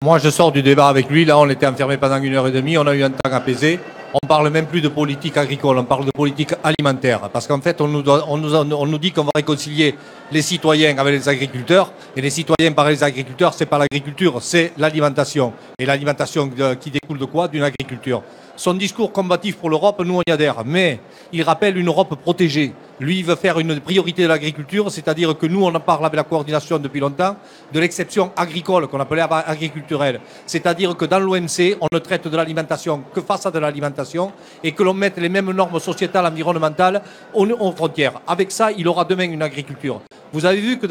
Moi, je sors du débat avec lui. Là, on était enfermés pendant 1 heure et demie. On a eu un temps apaisé. On parle même plus de politique agricole. On parle de politique alimentaire. Parce qu'en fait, on nous dit qu'on va réconcilier les citoyens avec les agriculteurs. Et les citoyens par les agriculteurs, c'est pas l'agriculture, c'est l'alimentation. Et l'alimentation qui découle de quoi? D'une agriculture. Son discours combatif pour l'Europe, nous, on y adhère. Mais il rappelle une Europe protégée. Lui, il veut faire une priorité de l'agriculture, c'est-à-dire que nous, on en parle avec la coordination depuis longtemps, de l'exception agricole, qu'on appelait agriculturelle. C'est-à-dire que dans l'OMC, on ne traite de l'alimentation que face à de l'alimentation et que l'on mette les mêmes normes sociétales, environnementales aux frontières. Avec ça, il aura demain une agriculture. Vous avez vu que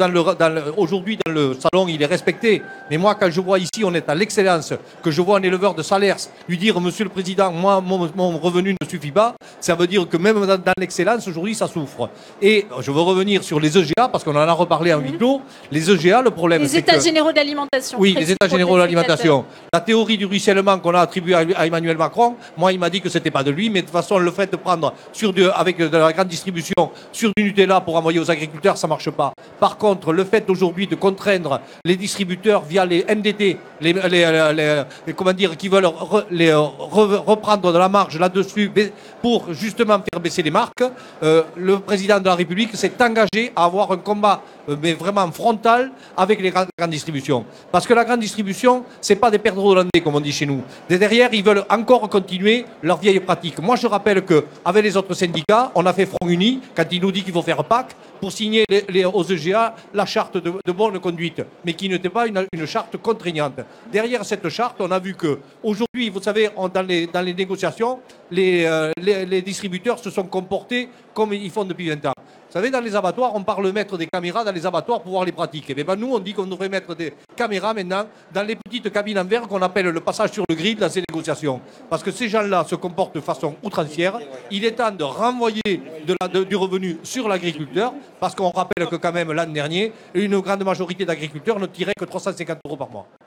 aujourd'hui, dans le salon, il est respecté. Mais moi, quand je vois ici, on est à l'excellence, que je vois un éleveur de Salers lui dire, Monsieur le Président, moi, mon revenu ne suffit pas, ça veut dire que même dans l'excellence, aujourd'hui, ça souffre. Et je veux revenir sur les EGA, parce qu'on en a reparlé en huis clos. Les EGA, le problème, c'est que... Les États généraux d'alimentation. Oui, les États généraux de l'alimentation. La théorie du ruissellement qu'on a attribuée à Emmanuel Macron, moi, il m'a dit que c'était pas de lui, mais de toute façon, le fait de prendre avec de la grande distribution sur du Nutella pour envoyer aux agriculteurs, ça marche pas. Par contre, le fait aujourd'hui de contraindre les distributeurs via les MDT, comment dire, qui veulent reprendre de la marge là-dessus pour justement faire baisser les marques, le président de la République s'est engagé à avoir un combat mais vraiment frontal avec les grandes distributions. Parce que la grande distribution, c'est pas des perdreaux hollandais, comme on dit chez nous. Derrière, ils veulent encore continuer leur vieille pratique. Moi, je rappelle qu'avec les autres syndicats, on a fait Front Uni, quand il nous dit qu'il faut faire PAC, pour signer aux EGA la charte de bonne conduite, mais qui n'était pas une charte contraignante. Derrière cette charte, on a vu qu'aujourd'hui, vous savez, dans les négociations, les distributeurs se sont comportés comme ils font depuis 20 ans. Vous savez, dans les abattoirs, on parle de mettre des caméras dans les abattoirs pour voir les pratiques. Et bien, nous, on dit qu'on devrait mettre des caméras maintenant dans les petites cabines en verre qu'on appelle le passage sur le grill dans ces négociations. Parce que ces gens-là se comportent de façon outrancière. Il est temps de renvoyer du revenu sur l'agriculteur, parce qu'on rappelle que quand même l'an dernier, une grande majorité d'agriculteurs ne tiraient que 350 € par mois.